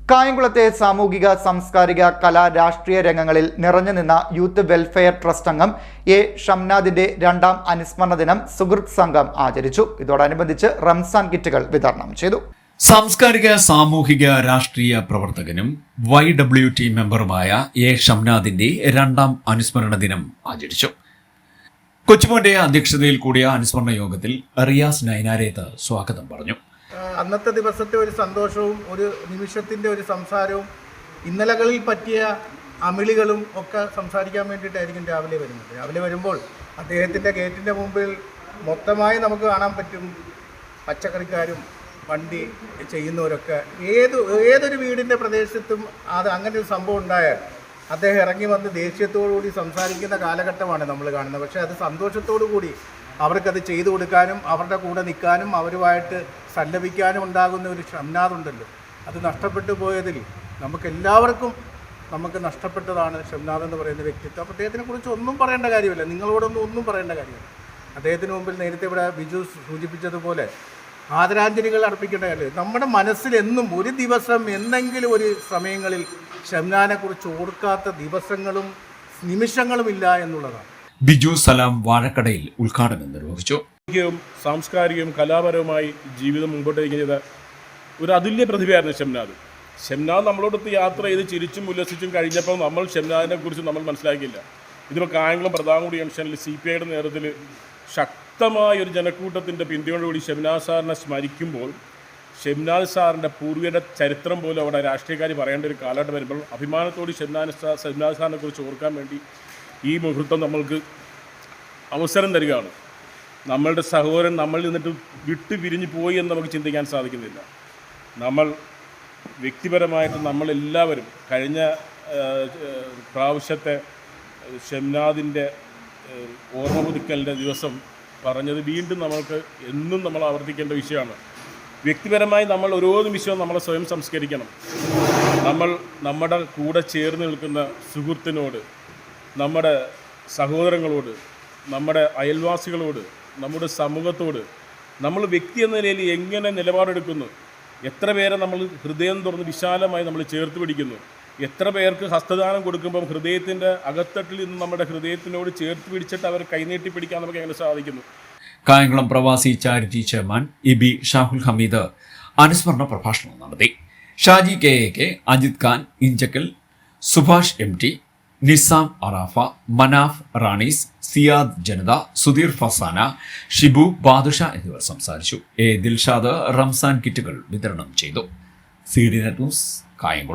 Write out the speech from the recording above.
കായംകുളത്തെ സാമൂഹിക സാംസ്കാരിക കലാ രാഷ്ട്രീയ രംഗങ്ങളിൽ നിറഞ്ഞുനിന്ന യൂത്ത് വെൽഫെയർ ട്രസ്റ്റ് അംഗം എ ഷംനാദിന്റെ രണ്ടാം അനുസ്മരണ ദിനം സുഹൃത്ത് സംഘം ആചരിച്ചു. ഇതോടനുബന്ധിച്ച് റംസാൻ കിറ്റുകൾ വിതരണം ചെയ്തു. സാംസ്കാരിക സാമൂഹിക രാഷ്ട്രീയ പ്രവർത്തകനും YWT മെമ്പറുമായ എ ഷംനാദിന്റെ രണ്ടാം അനുസ്മരണ ദിനം ആചരിച്ചു. കൊച്ചുമോന്റെ അധ്യക്ഷതയിൽ കൂടിയ അനുസ്മരണ യോഗത്തിൽ റിയാസ് നൈനാരേത്ത് സ്വാഗതം പറഞ്ഞു. അന്നത്തെ ദിവസത്തെ ഒരു സന്തോഷവും ഒരു നിമിഷത്തിൻ്റെ ഒരു സംസാരവും ഇന്നലകളിൽ പറ്റിയ അമിളികളും ഒക്കെ സംസാരിക്കാൻ വേണ്ടിയിട്ടായിരിക്കും രാവിലെ വരുന്നത്. രാവിലെ വരുമ്പോൾ അദ്ദേഹത്തിൻ്റെ ഗേറ്റിൻ്റെ മുമ്പിൽ മൊത്തമായി നമുക്ക് കാണാൻ പറ്റും പച്ചക്കറിക്കാരും വണ്ടി ചെയ്യുന്നവരൊക്കെ. ഏതൊരു വീടിൻ്റെ പ്രദേശത്തും അങ്ങനെ ഒരു സംഭവം ഉണ്ടായാൽ അദ്ദേഹം ഇറങ്ങി വന്ന് ദേഷ്യത്തോടുകൂടി സംസാരിക്കുന്ന കാലഘട്ടമാണ് നമ്മൾ കാണുന്നത്. പക്ഷേ അത് സന്തോഷത്തോടു കൂടി അവർക്കത് ചെയ്തു കൊടുക്കാനും അവരുടെ കൂടെ നിൽക്കാനും അവരുമായിട്ട് സല്ലപിക്കാനും ഉണ്ടാകുന്ന ഒരു ഷംനാദുണ്ടല്ലോ, അത് നഷ്ടപ്പെട്ടു പോയതിൽ നമുക്കെല്ലാവർക്കും നഷ്ടപ്പെട്ടതാണ് ഷംനാദ് എന്ന് പറയുന്ന വ്യക്തിത്വം. അപ്പോൾ അദ്ദേഹത്തിനെക്കുറിച്ച് ഒന്നും പറയേണ്ട കാര്യമില്ല, ഒന്നും പറയേണ്ട കാര്യമില്ല. അദ്ദേഹത്തിന് മുമ്പിൽ നേരത്തെ ഇവിടെ ബിജു സൂചിപ്പിച്ചതുപോലെ ആദരാഞ്ജലികൾ അർപ്പിക്കേണ്ട കാര്യം നമ്മുടെ മനസ്സിൽ എന്നും ഒരു ദിവസം എന്തെങ്കിലും ഒരു സമയങ്ങളിൽ ഷംനാദിനെക്കുറിച്ച് ഓർക്കാത്ത ദിവസങ്ങളും നിമിഷങ്ങളും ഇല്ല എന്നുള്ളതാണ്. ബിജു സലാം വാഴക്കടയിൽ ഉദ്ഘാടനം നിർവഹിച്ചു. സാംസ്കാരികവും കലാപരവുമായി ജീവിതം മുമ്പോട്ട് ചെയ്ത ഒരു അതുല്യ പ്രതിഭയായിരുന്നു ഷംനാദ് നമ്മളോടൊത്ത് യാത്ര ചെയ്ത് ചിരിച്ചും ഉല്ലസിച്ചും കഴിഞ്ഞപ്പോൾ നമ്മൾ ഷംനാദിനെ കുറിച്ച് നമ്മൾ മനസ്സിലാക്കിയില്ല. ഇതിപ്പോൾ കായംകുളം പ്രധാനമന്ത്രി ജംഗ്ഷനിൽ CPIയുടെ നേതൃത്വത്തിൽ ശക്തമായ ഒരു ജനക്കൂട്ടത്തിൻ്റെ പിന്തുണയോടുകൂടി ഷംനാദ് സാറിനെ സ്മരിക്കുമ്പോൾ ഷംനാദ് സാറിൻ്റെ പൂർവികരുടെ ചരിത്രം പോലും അവിടെ രാഷ്ട്രീയക്കാർ പറയേണ്ട ഒരു കാലഘട്ടം വരുമ്പോൾ അഭിമാനത്തോട് ഷംനാദ് സാറിനെ കുറിച്ച് ഓർക്കാൻ വേണ്ടി ഈ മുഹൂർത്തം നമ്മൾക്ക് അവസരം തരികയാണ്. നമ്മളുടെ സഹോദരൻ നമ്മളിൽ നിന്നിട്ട് വിട്ടു പിരിഞ്ഞു പോയി എന്ന് നമുക്ക് ചിന്തിക്കാൻ സാധിക്കുന്നില്ല. നമ്മൾ വ്യക്തിപരമായിട്ട് നമ്മളെല്ലാവരും കഴിഞ്ഞ പ്രാവശ്യത്തെ ഷംനാദിൻ്റെ ഓർമ്മ പുതുക്കലിൻ്റെ ദിവസം പറഞ്ഞത് വീണ്ടും നമ്മൾക്ക് എന്നും നമ്മൾ ആവർത്തിക്കേണ്ട വിഷയമാണ്. വ്യക്തിപരമായി നമ്മൾ ഓരോ നിമിഷവും നമ്മളെ സ്വയം സംസ്കരിക്കണം. നമ്മുടെ കൂടെ ചേർന്ന് നിൽക്കുന്ന സുഹൃത്തിനോട്, നമ്മുടെ സഹോദരങ്ങളോട്, നമ്മുടെ അയൽവാസികളോട്, നമ്മുടെ സമൂഹത്തോട് നമ്മൾ വ്യക്തി എന്ന നിലയിൽ എങ്ങനെ നിലപാടെടുക്കുന്നു, എത്ര പേരെ നമ്മൾ ഹൃദയം തുറന്ന് വിശാലമായി നമ്മൾ ചേർത്ത് പിടിക്കുന്നു, എത്ര പേർക്ക് ഹസ്തദാനം കൊടുക്കുമ്പം ഹൃദയത്തിൻ്റെ അകത്തട്ടിൽ നിന്ന് നമ്മുടെ ഹൃദയത്തിനോട് ചേർത്ത് പിടിച്ചിട്ട് അവർ കൈനീട്ടി പിടിക്കാൻ നമുക്ക് എങ്ങനെ സാധിക്കുന്നു. കായംകുളം പ്രവാസി charity chairman EB Shahul Hameed അനുസ്മരണ പ്രഭാഷണം നടത്തി. ഷാജി KAK, അജിത് ഖാൻ ഇഞ്ചക്കൽ, സുഭാഷ് MT, നിസാം അറാഫ, മനാഫ് റാണീസ്, സിയാദ് ജനത, സുധീർ ഫസാന, ഷിബു ബാദുഷ എന്നിവർ സംസാരിച്ചു. ദിൽഷാദ് റംസാൻ കിറ്റുകൾ വിതരണം ചെയ്തു. CDNet news, Kayamkulam.